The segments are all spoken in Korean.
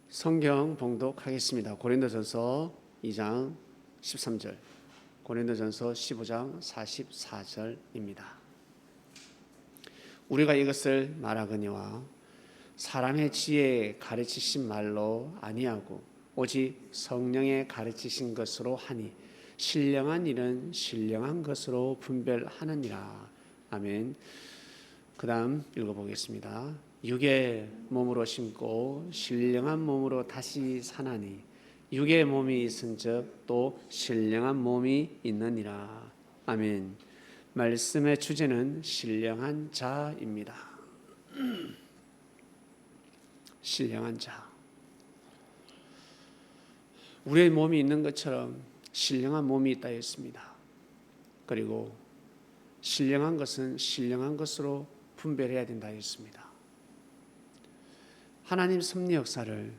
성경 봉독하겠습니다. 고린도전서 2장 13절, 고린도전서 15장 44절입니다. 우리가 이것을 말하거니와 사람의 지혜에 가르치신 말로 아니하고 오직 성령의 가르치신 것으로 하니 신령한 일은 신령한 것으로 분별하느니라. 아멘. 그 다음 읽어보겠습니다. 육의 몸으로 심고 신령한 몸으로 다시 사나니 육의 몸이 있은즉 또 신령한 몸이 있느니라. 아멘. 말씀의 주제는 신령한 자입니다. 신령한 자. 우리의 몸이 있는 것처럼 신령한 몸이 있다 했습니다. 그리고 신령한 것은 신령한 것으로 분별해야 된다 했습니다. 하나님 섭리 역사를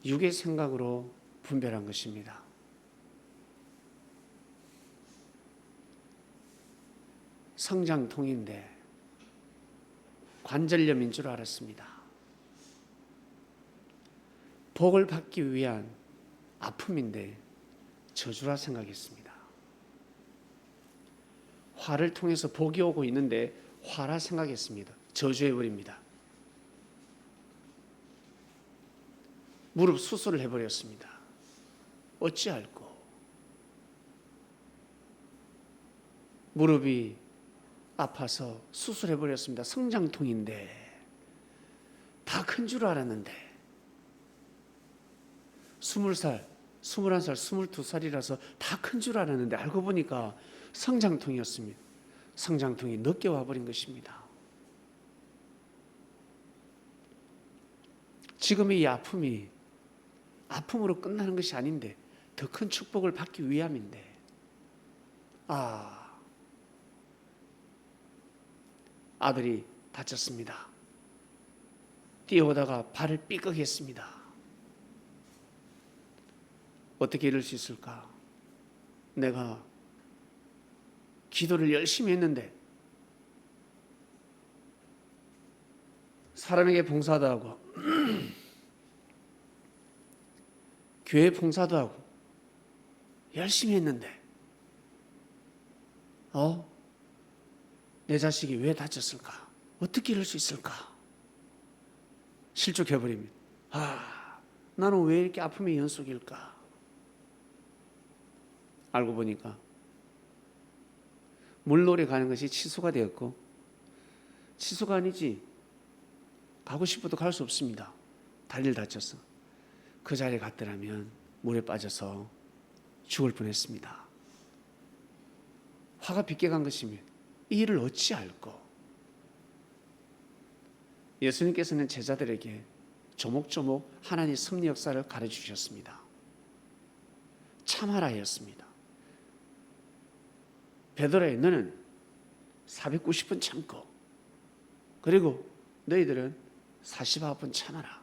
육의 생각으로 분별한 것입니다. 성장통인데 관절염인 줄 알았습니다. 복을 받기 위한 아픔인데 저주라 생각했습니다. 화를 통해서 복이 오고 있는데 화라 생각했습니다. 저주해버립니다. 무릎 수술을 해버렸습니다. 어찌할꼬. 무릎이 아파서 수술해버렸습니다. 성장통인데 다 큰 줄 알았는데 20살, 21살, 22살이라서 다 큰 줄 알았는데 알고 보니까 성장통이었습니다. 성장통이 늦게 와버린 것입니다. 지금의 이 아픔이 아픔으로 끝나는 것이 아닌데 더 큰 축복을 받기 위함인데 아들이 다쳤습니다. 뛰어오다가 발을 삐걱했습니다. 어떻게 이럴 수 있을까? 내가 기도를 열심히 했는데 사람에게 봉사도 하고 교회 봉사도 하고 열심히 했는데 내 자식이 왜 다쳤을까? 어떻게 이럴 수 있을까? 실족해버립니다. 나는 왜 이렇게 아픔의 연속일까? 알고 보니까 물놀이 가는 것이 취소가 되었고, 취소가 아니지 가고 싶어도 갈 수 없습니다. 다리를 다쳐서. 그 자리에 갔더라면 물에 빠져서 죽을 뻔했습니다. 화가 빗게 간 것이며 이 일을 어찌할꼬. 예수님께서는 제자들에게 조목조목 하나님의 섭리 역사를 가르치셨습니다. 참하라 하였습니다. 베드로야, 너는 490분 참고, 그리고 너희들은 49분 참아라.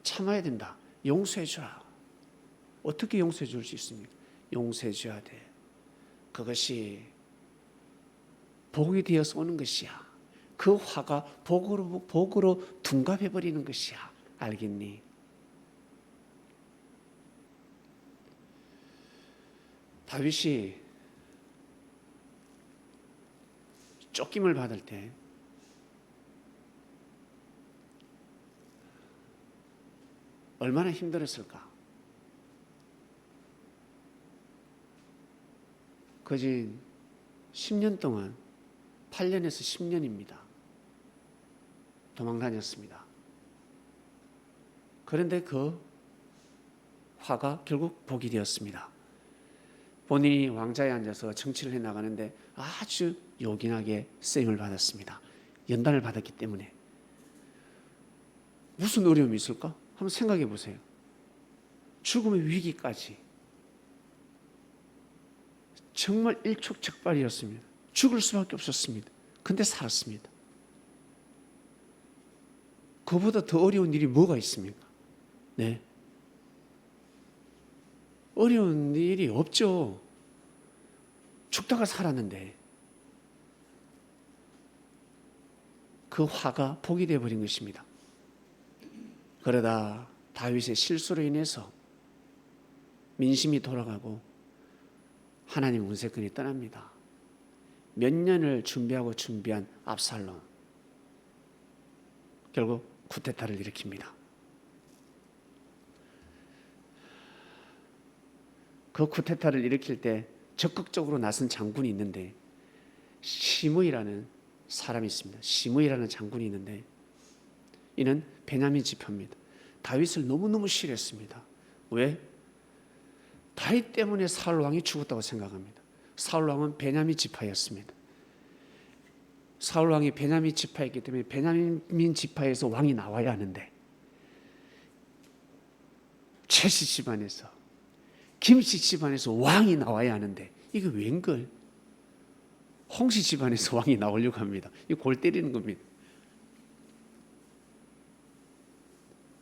참아야 된다. 용서해 주라. 어떻게 용서해 줄 수 있습니까? 용서해 줘야 돼. 그것이 복이 되어서 오는 것이야. 그 화가 복으로 둔갑해 버리는 것이야. 알겠니? 다윗이 쫓김을 받을 때 얼마나 힘들었을까? 거진 10년 동안 8년에서 10년입니다. 도망 다녔습니다. 그런데 그 화가 결국 복이 되었습니다. 본인이 왕자에 앉아서 정치를 해나가는데 아주 요긴하게 쓰임을 받았습니다. 연단을 받았기 때문에. 무슨 어려움이 있을까? 한번 생각해 보세요. 죽음의 위기까지 정말 일촉즉발이었습니다. 죽을 수밖에 없었습니다. 근데 살았습니다. 그보다 더 어려운 일이 뭐가 있습니까? 네. 어려운 일이 없죠. 죽다가 살았는데 그 화가 복이 되어버린 것입니다. 그러다 다윗의 실수로 인해서 민심이 돌아가고 하나님 운세권이 떠납니다. 몇 년을 준비한 압살롬, 결국 쿠데타를 일으킵니다. 그 쿠데타를 일으킬 때 적극적으로 나선 장군이 있는데, 시므이라는 사람이 있습니다. 시므이라는 장군이 있는데, 이는 베냐민 지파입니다. 다윗을 너무너무 싫어했습니다. 왜? 다윗 때문에 사울 왕이 죽었다고 생각합니다. 사울 왕은 베냐민 지파였습니다. 사울 왕이 베냐민 지파였기 때문에 베냐민 지파에서 왕이 나와야 하는데, 최씨 집안에서, 김씨 집안에서 왕이 나와야 하는데, 이게 웬걸? 홍씨 집안에서 왕이 나오려고 합니다. 이 골 때리는 겁니다.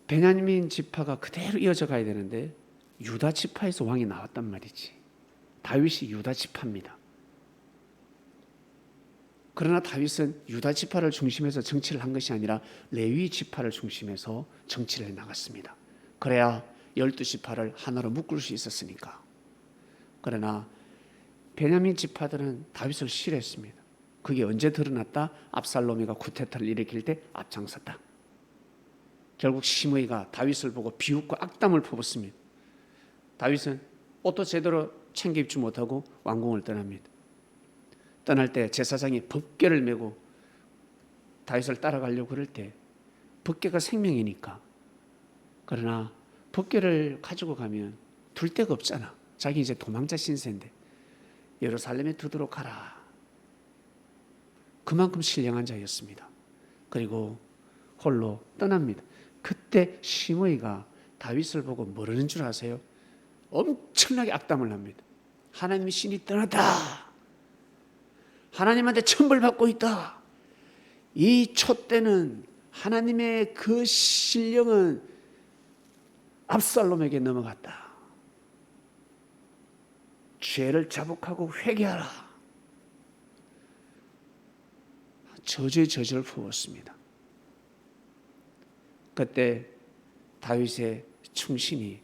베냐민 지파가 그대로 이어져 가야 되는데 유다 지파에서 왕이 나왔단 말이지. 다윗이 유다 지파입니다. 그러나 다윗은 유다 지파를 중심해서 정치를 한 것이 아니라 레위 지파를 중심해서 정치를 해나갔습니다. 그래야 12지파를 하나로 묶을 수 있었으니까. 그러나 베냐민 지파들은 다윗을 싫어했습니다. 그게 언제 드러났다? 압살롬이가 쿠데타를 일으킬 때 앞장섰다. 결국 시므이가 다윗을 보고 비웃고 악담을 퍼붓습니다. 다윗은 옷도 제대로 챙겨 입지 못하고 왕궁을 떠납니다. 떠날 때 제사장이 법궤를 메고 다윗을 따라가려고 그럴 때, 법궤가 생명이니까. 그러나 법궤를 가지고 가면 둘 데가 없잖아. 자기 이제 도망자 신세인데 예루살렘에 두도록 하라. 그만큼 신령한 자였습니다. 그리고 홀로 떠납니다. 그때 시므이가 다윗을 보고 뭐라는 줄 아세요? 엄청나게 악담을 합니다. 하나님의 신이 떠났다. 하나님한테 천벌받고 있다. 이 촛대는, 하나님의 그 신령은 압살롬에게 넘어갔다. 죄를 자복하고 회개하라. 저주의 저주를 부었습니다. 그때 다윗의 충신이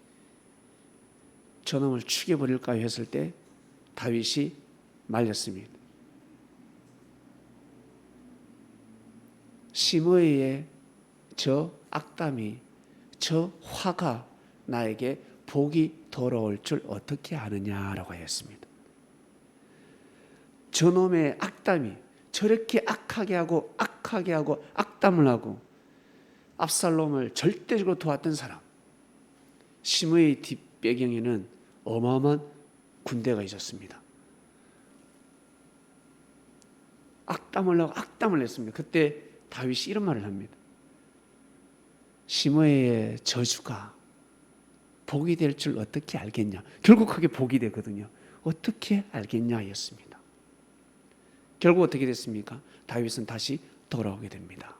저놈을 죽여버릴까 했을 때 다윗이 말렸습니다. 시므이의 저 악담이, 저 화가 나에게 복이 돌아올 줄 어떻게 아느냐라고 했습니다. 저놈의 악담이 저렇게 악하게 하고 악담을 하고 압살롬을 절대적으로 도왔던 사람, 시므이 뒷배경에는 어마어마한 군대가 있었습니다. 악담을 하고 악담을 했습니다. 그때 다윗이 이런 말을 합니다. 시므이의 저주가 복이 될 줄 어떻게 알겠냐. 결국 그게 복이 되거든요. 어떻게 알겠냐 였습니다. 결국 어떻게 됐습니까? 다윗은 다시 돌아오게 됩니다.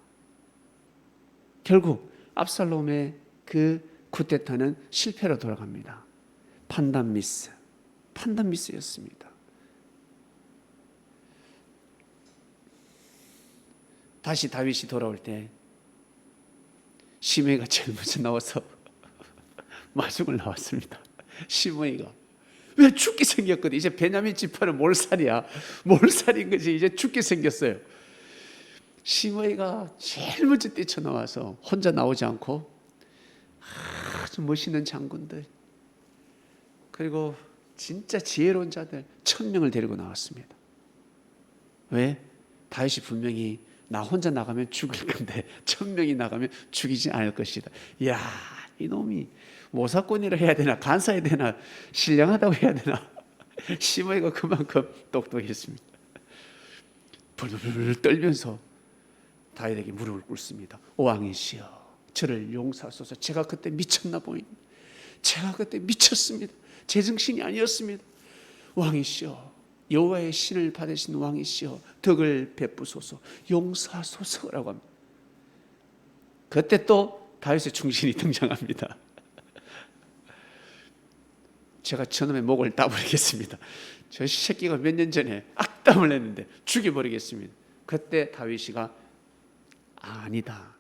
결국 압살롬의 그 쿠데타는 실패로 돌아갑니다. 판단 미스였습니다. 다시 다윗이 돌아올 때 시므이가 제일 먼저 나와서 마중을 나왔습니다. 시므이가 왜 죽게 생겼거든. 이제 베냐민 지파는 몰살인 거지. 이제 죽게 생겼어요. 시므이가 제일 먼저 뛰쳐나와서 혼자 나오지 않고 아주 멋있는 장군들, 그리고 진짜 지혜로운 자들 1000명을 데리고 나왔습니다. 왜? 다윗이 분명히 나 혼자 나가면 죽을 건데 1000명이 나가면 죽이지 않을 것이다. 이야, 이놈이 모사꾼이라 해야 되나, 간사해야 되나, 신령하다고 해야 되나. 시므이가 그만큼 똑똑했습니다. 불불 떨면서 다윗에게 무릎을 꿇습니다. 왕이시여, 저를 용서하소서. 제가 그때 미쳤나 보입니다. 제가 그때 미쳤습니다. 제정신이 아니었습니다. 왕이시여, 여호와의 신을 받으신 왕이시여, 덕을 베푸소서, 용서하소서라고 합니다. 그때 또 다윗의 충신이 등장합니다. 제가 저놈의 목을 따버리겠습니다. 저 새끼가 몇 년 전에 악담을 했는데 죽여버리겠습니다. 그때 다윗이가 아니다,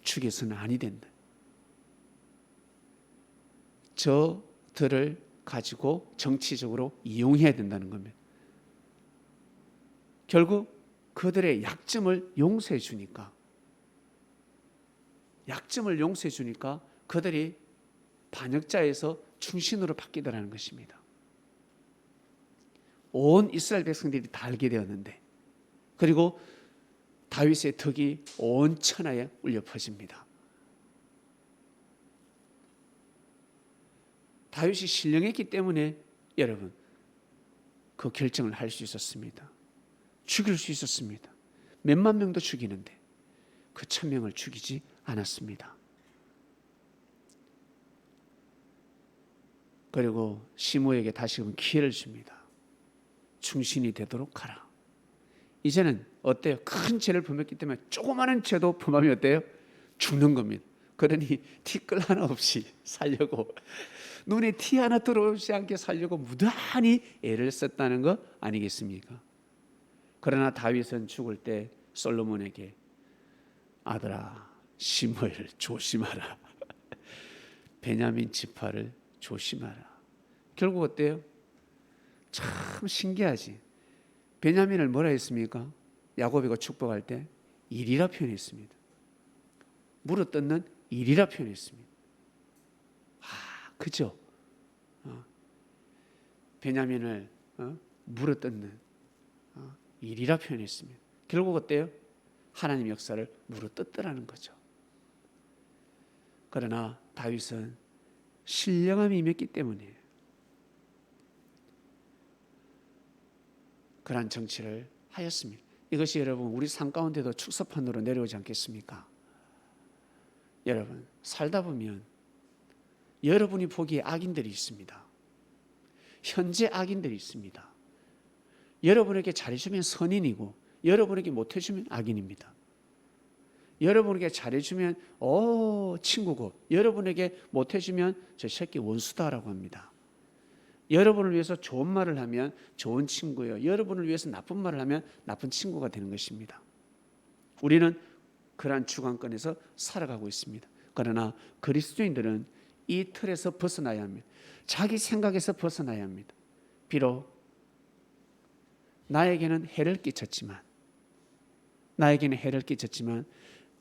죽여서는 아니 된다. 저들을 가지고 정치적으로 이용해야 된다는 겁니다. 결국 그들의 약점을 용서해 주니까 그들이 반역자에서 충신으로 바뀌더라는 것입니다. 온 이스라엘 백성들이 다 알게 되었는데, 그리고 다윗의 덕이 온 천하에 울려 퍼집니다. 다윗이 신령했기 때문에 여러분 그 결정을 할 수 있었습니다. 죽일 수 있었습니다. 몇만 명도 죽이는데 그 1000명을 죽이지 않았습니다. 그리고 시므에게 다시금 기회를 줍니다. 충신이 되도록 하라. 이제는 어때요? 큰 죄를 범했기 때문에 조그마한 죄도 범하면 어때요? 죽는 겁니다. 그러니 티끌 하나 없이 살려고, 눈에 티 하나 들어오지 않게 살려고 무단히 애를 썼다는 거 아니겠습니까? 그러나 다윗은 죽을 때 솔로몬에게 아들아 시므를 조심하라. 베냐민 지파를 조심하라. 결국 어때요? 참 신기하지. 베냐민을 뭐라 했습니까? 야곱이가 축복할 때 일이라 표현했습니다. 물어뜯는 일이라 표현했습니다. 그죠? 베냐민을 물어뜯는 일이라 표현했습니다. 결국 어때요? 하나님 역사를 물어뜯더라는 거죠. 그러나 다윗은 신령함이 임했기 때문에 그러한 정치를 하였습니다. 이것이 여러분 우리 삶 가운데도 축소판으로 내려오지 않겠습니까? 여러분 살다 보면 여러분이 보기에 악인들이 있습니다. 현재 악인들이 있습니다. 여러분에게 잘해주면 선인이고 여러분에게 못해주면 악인입니다. 여러분에게 잘해주면 친구고 여러분에게 못해주면 저 새끼 원수다라고 합니다. 여러분을 위해서 좋은 말을 하면 좋은 친구예요. 여러분을 위해서 나쁜 말을 하면 나쁜 친구가 되는 것입니다. 우리는 그러한 주관권에서 살아가고 있습니다. 그러나 그리스도인들은 이 틀에서 벗어나야 합니다. 자기 생각에서 벗어나야 합니다. 비록 나에게는 해를 끼쳤지만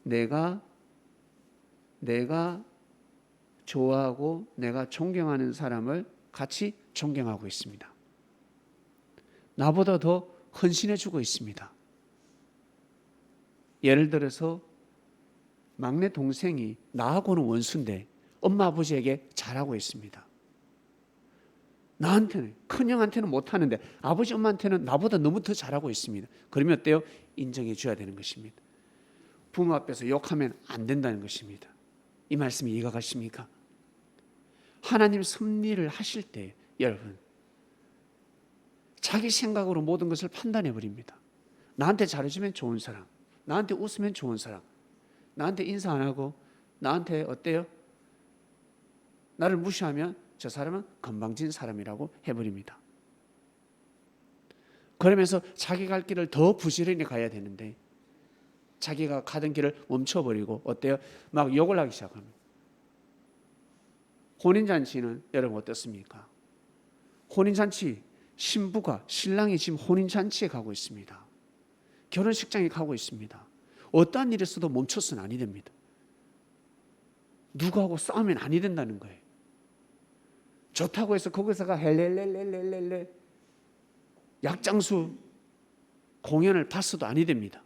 내가 좋아하고 내가 존경하는 사람을 같이 존경하고 있습니다. 나보다 더 헌신해 주고 있습니다. 예를 들어서 막내 동생이 나하고는 원수인데 엄마 아버지에게 잘하고 있습니다. 나한테는, 큰형한테는 못하는데 아버지 엄마한테는 나보다 너무 더 잘하고 있습니다. 그러면 어때요? 인정해 줘야 되는 것입니다. 부모 앞에서 욕하면 안 된다는 것입니다. 이 말씀이 이해가 가십니까? 하나님 섭리를 하실 때 여러분 자기 생각으로 모든 것을 판단해 버립니다. 나한테 잘해주면 좋은 사람, 나한테 웃으면 좋은 사람, 나한테 인사 안 하고 나한테 어때요? 나를 무시하면 저 사람은 건방진 사람이라고 해버립니다. 그러면서 자기 갈 길을 더 부지런히 가야 되는데 자기가 가던 길을 멈춰버리고 어때요? 막 욕을 하기 시작합니다. 혼인잔치는 여러분 어떻습니까? 혼인잔치 신부가 신랑이 지금 혼인잔치에 가고 있습니다. 결혼식장에 가고 있습니다. 어떠한 일이 있어도 멈춰서는 아니 됩니다. 누구하고 싸우면 아니 된다는 거예요. 좋다고 해서 거기서가 헬렐렐렐렐렐 약장수 공연을 봤어도 아니 됩니다.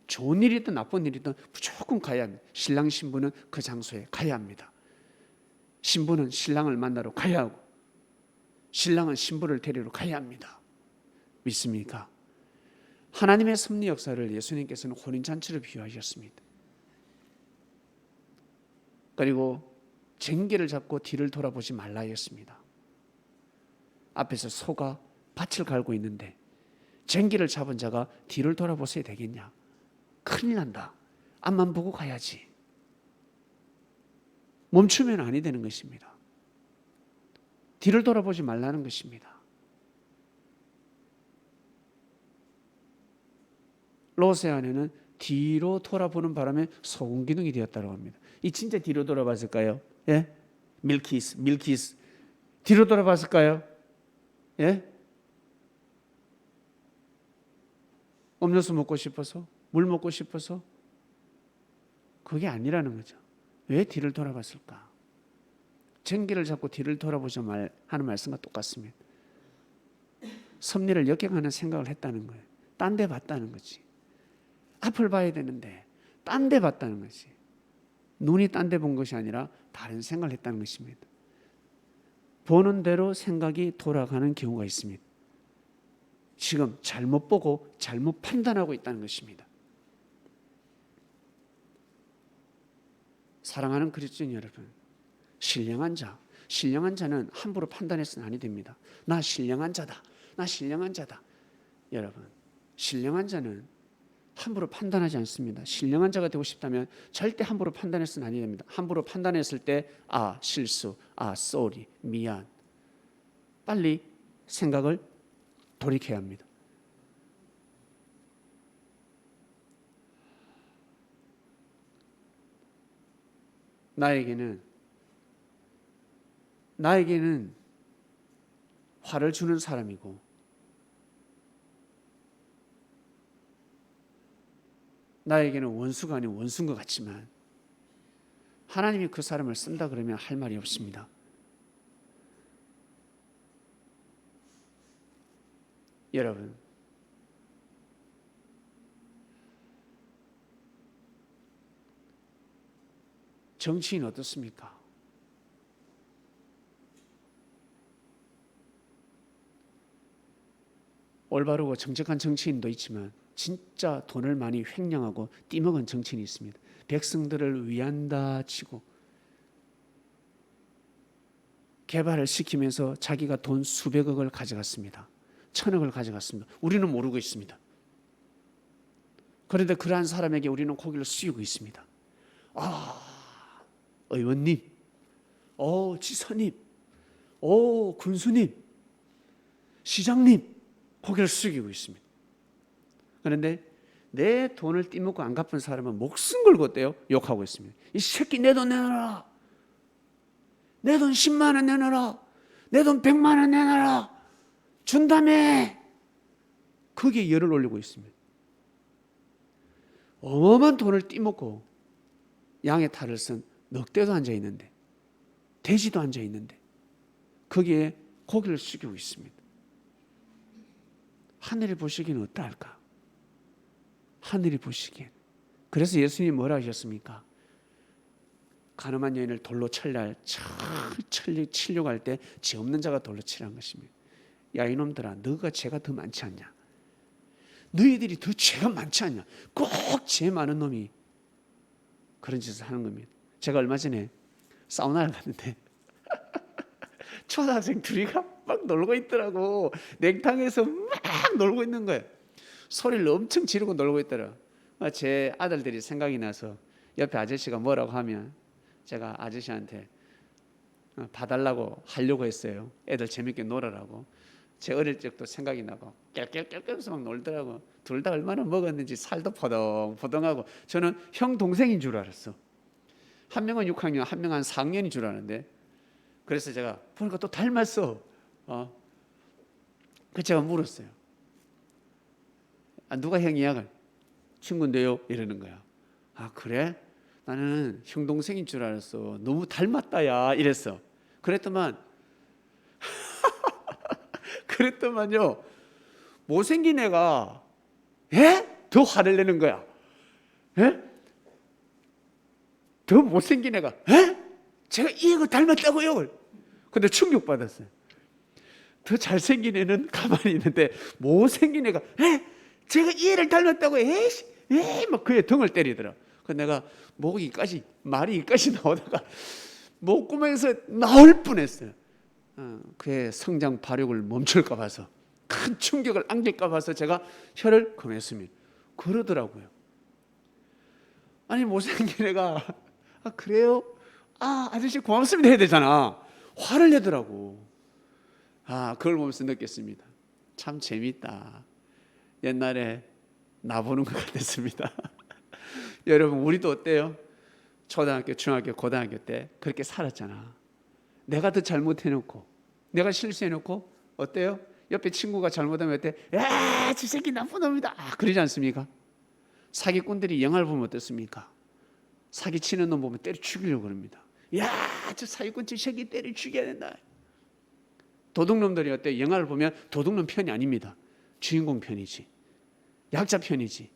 좋은 일이든 나쁜 일이든 무조건 가야 합니다. 신랑 신부는 그 장소에 가야 합니다. 신부는 신랑을 만나러 가야 하고 신랑은 신부를 데리러 가야 합니다. 믿습니까? 하나님의 섭리 역사를 예수님께서는 혼인잔치를 비유하셨습니다. 그리고 쟁기를 잡고 뒤를 돌아보지 말라 했습니다. 앞에서 소가 밭을 갈고 있는데 쟁기를 잡은 자가 뒤를 돌아보셔야 되겠냐? 큰일 난다. 앞만 보고 가야지. 멈추면 아니 되는 것입니다. 뒤를 돌아보지 말라는 것입니다. 롯의 아내는 뒤로 돌아보는 바람에 소금기둥이 되었다고 합니다. 이 진짜 뒤로 돌아봤을까요? 예? 밀키스. 뒤로 돌아봤을까요? 예? 음료수 먹고 싶어서? 물 먹고 싶어서? 그게 아니라는 거죠. 왜 뒤를 돌아봤을까? 전기를 잡고 뒤를 돌아보자 하는 말씀과 똑같습니다. 섭리를 역경하는 생각을 했다는 거예요. 딴 데 봤다는 거지. 앞을 봐야 되는데 딴 데 봤다는 거지. 눈이 딴 데 본 것이 아니라 다른 생각을 했다는 것입니다. 보는 대로 생각이 돌아가는 경우가 있습니다. 지금 잘못 보고 잘못 판단하고 있다는 것입니다. 사랑하는 그리스도인 여러분, 신령한 자는 함부로 판단해서는 아니 됩니다. 나 신령한 자다. 여러분, 신령한 자는 함부로 판단하지 않습니다. 신령한 자가 되고 싶다면 절대 함부로 판단해서는 아니 됩니다. 함부로 판단했을 때 실수, 쏘리, 미안. 빨리 생각을 돌이켜야 합니다. 나에게는 화를 주는 사람이고 나에게는 원수가 아닌 원수인 것 같지만 하나님이 그 사람을 쓴다 그러면 할 말이 없습니다. 여러분, 정치인 어떻습니까? 올바르고 정직한 정치인도 있지만 진짜 돈을 많이 횡령하고 띠먹은 정치인이 있습니다. 백성들을 위한다 치고 개발을 시키면서 자기가 돈 수백억을 가져갔습니다. 천억을 가져갔습니다. 우리는 모르고 있습니다. 그런데 그러한 사람에게 우리는 고개를 숙이고 있습니다. 의원님, 지사님, 군수님, 시장님, 고개를 숙이고 있습니다. 그런데 내 돈을 띠먹고 안 갚은 사람은 목숨 걸고 어때요? 욕하고 있습니다. 이 새끼 내 돈 내놔라. 내 돈 10만 원 내놔라. 내 돈 100만 원 내놔라. 준다며. 거기에 열을 올리고 있습니다. 어마어마한 돈을 띠먹고 양의 탈을 쓴 넉대도 앉아있는데 돼지도 앉아있는데 거기에 고개를 숙이고 있습니다. 하늘이 보시기엔 어떠할까? 하늘이 보시기엔. 그래서 예수님이 뭐라 하셨습니까? 가늠한 여인을 돌로 치려고 할 때 죄 없는 자가 돌로 치라는 것입니다. 야 이놈들아, 너가 죄가 더 많지 않냐? 너희들이 더 죄가 많지 않냐? 꼭 죄 많은 놈이 그런 짓을 하는 겁니다. 제가 얼마 전에 사우나를 갔는데 초등학생 둘이 막 놀고 있더라고. 냉탕에서 막 놀고 있는 거예요. 소리를 엄청 지르고 놀고 있더라. 제 아들들이 생각이 나서 옆에 아저씨가 뭐라고 하면 제가 아저씨한테 봐달라고 하려고 했어요. 애들 재밌게 놀아라고. 제 어릴 적도 생각이 나고 깰깰깰깰서 막 놀더라고. 둘 다 얼마나 먹었는지 살도 포동포동하고. 저는 형 동생인 줄 알았어. 한 명은 6학년, 한 명은 4학년인 줄 아는데. 그래서 제가 보니까 또 닮았어. 그래서 제가 물었어요. 누가 형이야? 친구인데요. 이러는 거야. 그래? 나는 형 동생인 줄 알았어. 너무 닮았다야. 이랬어. 그랬더만요. 못생긴 애가 더 화를 내는 거야. 더 못생긴 애가 제가 이 애가 닮았다고요. 근데 충격받았어요. 더 잘생긴 애는 가만히 있는데 못생긴 애가 제가 이 애를 닮았다고 막 그의 등을 때리더라. 그래서 내가 말이 이까지 나오다가 목구멍에서 나올 뻔했어요. 그의 성장 발육을 멈출까 봐서, 큰 충격을 안길까 봐서 제가 혀를 금했습니다. 그러더라고요. 아니 못생긴 애가 그래요? 아저씨 고맙습니다 해야 되잖아. 화를 내더라고. 그걸 보면서 느꼈습니다. 참 재밌다. 옛날에 나 보는 것 같았습니다. 여러분, 우리도 어때요? 초등학교, 중학교, 고등학교 때 그렇게 살았잖아. 내가 더 잘못해놓고 내가 실수해놓고 어때요? 옆에 친구가 잘못하면 어때? 야, 저 새끼 나쁜 놈이다. 그러지 않습니까? 사기꾼들이 영화를 보면 어떻습니까? 사기치는 놈 보면 때려 죽이려고 그럽니다. 야, 저 사기꾼 저 새끼 때려 죽여야 된다. 도둑놈들이 어때? 영화를 보면 도둑놈 편이 아닙니다. 주인공 편이지. 약자 편이지.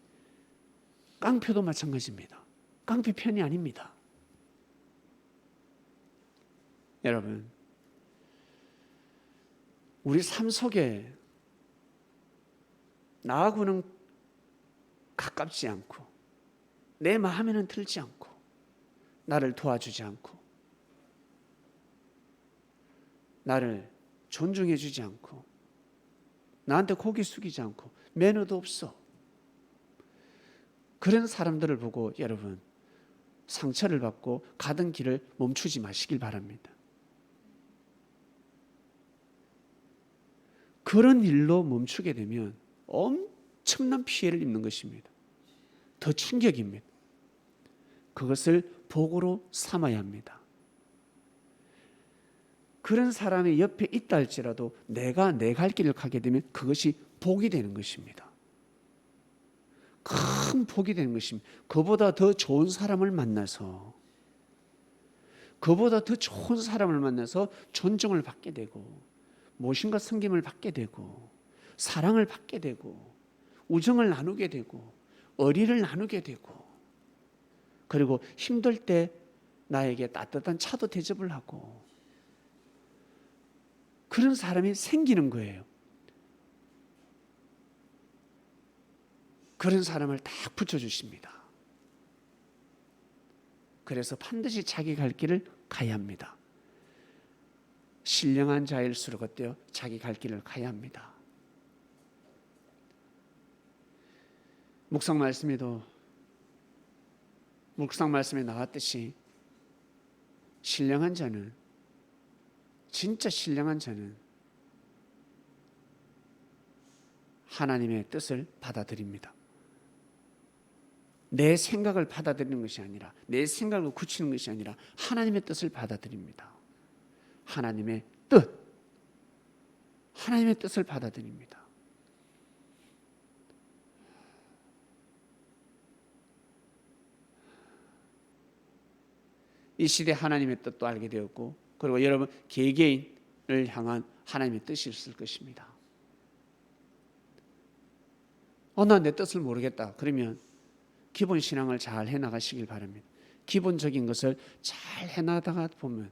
깡패도 마찬가지입니다. 깡패 편이 아닙니다. 여러분, 우리 삶 속에 나하고는 가깝지 않고 내 마음에는 들지 않고 나를 도와주지 않고 나를 존중해 주지 않고 나한테 고개 숙이지 않고 매너도 없어. 그런 사람들을 보고 여러분 상처를 받고 가던 길을 멈추지 마시길 바랍니다. 그런 일로 멈추게 되면 엄청난 피해를 입는 것입니다. 더 충격입니다. 그것을 복으로 삼아야 합니다. 그런 사람이 옆에 있다 할지라도 내가 내 갈 길을 가게 되면 그것이 복이 되는 것입니다. 큰 복이 되는 것입니다. 그보다 더 좋은 사람을 만나서 그보다 더 좋은 사람을 만나서 존중을 받게 되고 모심과 섬김을 받게 되고 사랑을 받게 되고 우정을 나누게 되고 의리를 나누게 되고 그리고 힘들 때 나에게 따뜻한 차도 대접을 하고 그런 사람이 생기는 거예요. 그런 사람을 딱 붙여주십니다. 그래서 반드시 자기 갈 길을 가야 합니다. 신령한 자일수록 어때요? 자기 갈 길을 가야 합니다. 묵상 말씀에 나왔듯이 신령한 자는 진짜 신령한 자는 하나님의 뜻을 받아들입니다. 내 생각을 받아들이는 것이 아니라 내 생각을 굳히는 것이 아니라 하나님의 뜻을 받아들입니다. 하나님의 뜻을 받아들입니다. 이 시대 하나님의 뜻도 알게 되었고 그리고 여러분 개개인을 향한 하나님의 뜻이 있을 것입니다. 난 내 뜻을 모르겠다. 그러면 기본 신앙을 잘 해나가시길 바랍니다. 기본적인 것을 잘 해나가다가 보면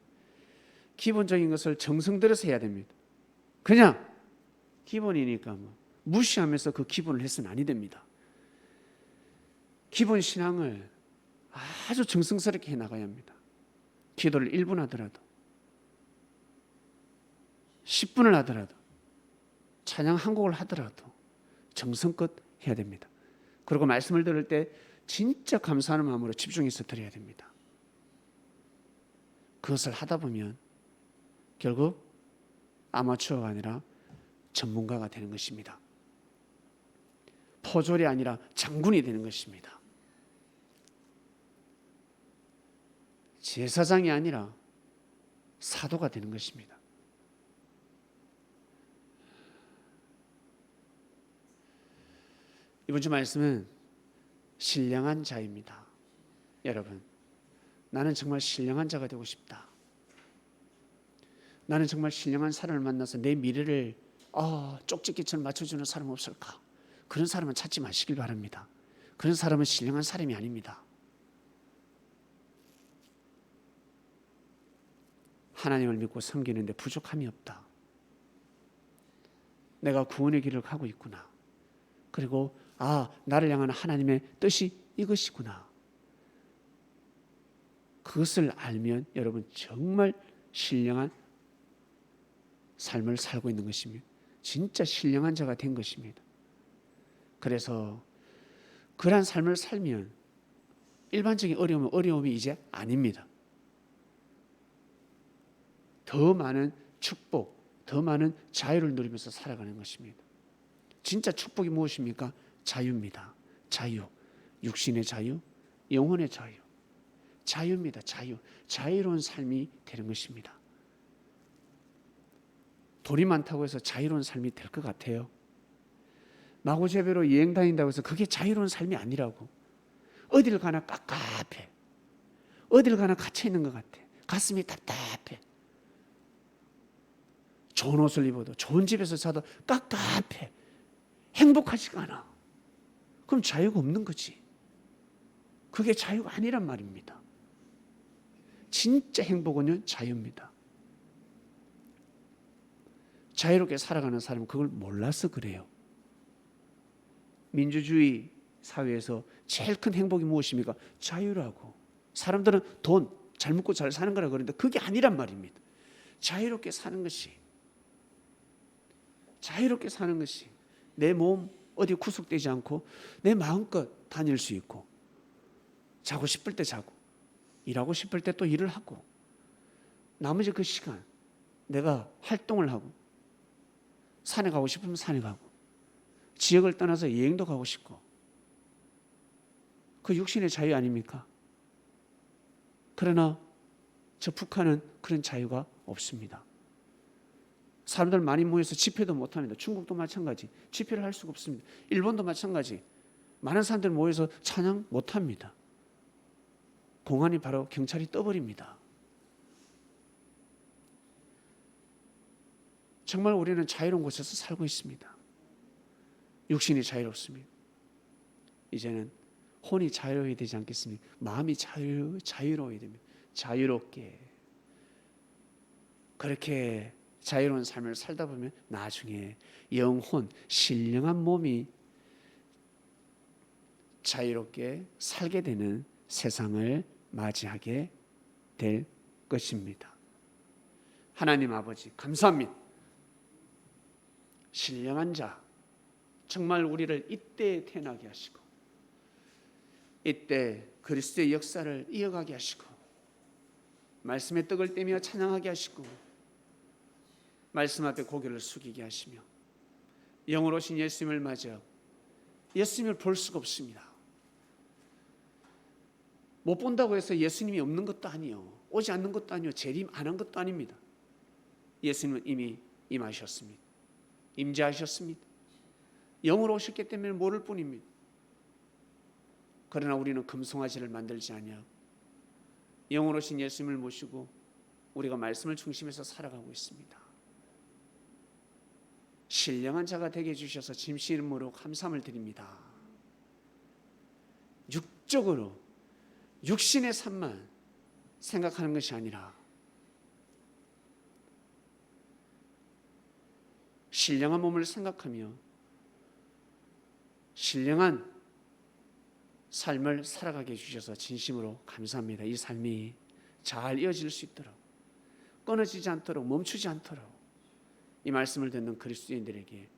기본적인 것을 정성 들여서 해야 됩니다. 그냥 기본이니까 무시하면서 그 기본을 해서는 아니 됩니다. 기본 신앙을 아주 정성스럽게 해나가야 합니다. 기도를 1분 하더라도 10분을 하더라도 찬양 한 곡을 하더라도 정성껏 해야 됩니다. 그리고 말씀을 들을 때 진짜 감사하는 마음으로 집중해서 드려야 됩니다. 그것을 하다 보면 결국 아마추어가 아니라 전문가가 되는 것입니다. 포졸이 아니라 장군이 되는 것입니다. 제사장이 아니라 사도가 되는 것입니다. 이번 주 말씀은 신령한 자입니다. 여러분, 나는 정말 신령한 자가 되고 싶다. 나는 정말 신령한 사람을 만나서 내 미래를 쪽집게처럼 맞춰주는 사람 없을까? 그런 사람은 찾지 마시길 바랍니다. 그런 사람은 신령한 사람이 아닙니다. 하나님을 믿고 섬기는데 부족함이 없다. 내가 구원의 길을 가고 있구나. 그리고 나를 향한 하나님의 뜻이 이것이구나. 그것을 알면 여러분 정말 신령한 삶을 살고 있는 것입니다. 진짜 신령한 자가 된 것입니다. 그래서 그러한 삶을 살면 일반적인 어려움이 이제 아닙니다. 더 많은 축복, 더 많은 자유를 누리면서 살아가는 것입니다. 진짜 축복이 무엇입니까? 자유입니다. 자유. 육신의 자유, 영혼의 자유. 자유입니다. 자유로운 삶이 되는 것입니다. 돌이 많다고 해서 자유로운 삶이 될 것 같아요? 마구제비로 여행 다닌다고 해서 그게 자유로운 삶이 아니라고. 어딜 가나 깝깝해. 어딜 가나 갇혀 있는 것 같아. 가슴이 답답해. 좋은 옷을 입어도 좋은 집에서 자도 깝깝해. 행복하지가 않아. 그럼 자유가 없는 거지. 그게 자유가 아니란 말입니다. 진짜 행복은요, 자유입니다. 자유롭게 살아가는 사람은 그걸 몰라서 그래요. 민주주의 사회에서 제일 큰 행복이 무엇입니까? 자유라고. 사람들은 돈 잘 먹고 잘 사는 거라 그러는데 그게 아니란 말입니다. 자유롭게 사는 것이, 자유롭게 사는 것이, 내 몸 어디 구속되지 않고 내 마음껏 다닐 수 있고, 자고 싶을 때 자고, 일하고 싶을 때 또 일을 하고, 나머지 그 시간 내가 활동을 하고, 산에 가고 싶으면 산에 가고, 지역을 떠나서 여행도 가고 싶고, 그 육신의 자유 아닙니까? 그러나 저 북한은 그런 자유가 없습니다. 사람들 많이 모여서 집회도 못합니다. 중국도 마찬가지. 집회를 할 수가 없습니다. 일본도 마찬가지. 많은 사람들 모여서 찬양 못합니다. 공안이 바로 경찰이 떠버립니다. 정말 우리는 자유로운 곳에서 살고 있습니다. 육신이 자유롭습니다. 이제는 혼이 자유로워야 되지 않겠습니까? 마음이 자유로워야 됩니다. 자유롭게. 그렇게 자유로운 삶을 살다 보면 나중에 영혼, 신령한 몸이 자유롭게 살게 되는 세상을 맞이하게 될 것입니다. 하나님 아버지 감사합니다. 신령한 자, 정말 우리를 이때에 태어나게 하시고 이때 그리스도의 역사를 이어가게 하시고 말씀의 떡을 떼며 찬양하게 하시고 말씀 앞에 고개를 숙이게 하시며 영으로 오신 예수님을 맞아 예수님을 볼 수가 없습니다. 못 본다고 해서 예수님이 없는 것도 아니요, 오지 않는 것도 아니요, 재림 안 한 것도 아닙니다. 예수님은 이미 임하셨습니다. 임재하셨습니다. 영으로 오셨기 때문에 모를 뿐입니다. 그러나 우리는 금송아지를 만들지 아니하고 영으로 오신 예수님을 모시고 우리가 말씀을 중심에서 살아가고 있습니다. 신령한 자가 되게 해주셔서 진심 이름으로 감사함을 드립니다. 육적으로 육신의 삶만 생각하는 것이 아니라 신령한 몸을 생각하며 신령한 삶을 살아가게 해주셔서 진심으로 감사합니다. 이 삶이 잘 이어질 수 있도록, 끊어지지 않도록, 멈추지 않도록 이 말씀을 듣는 그리스도인들에게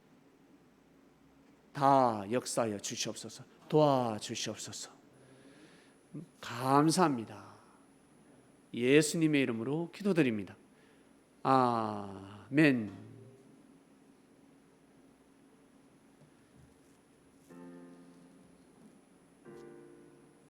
다 역사하여 주시옵소서. 도와주시옵소서. 감사합니다. 예수님의 이름으로 기도드립니다. 아멘.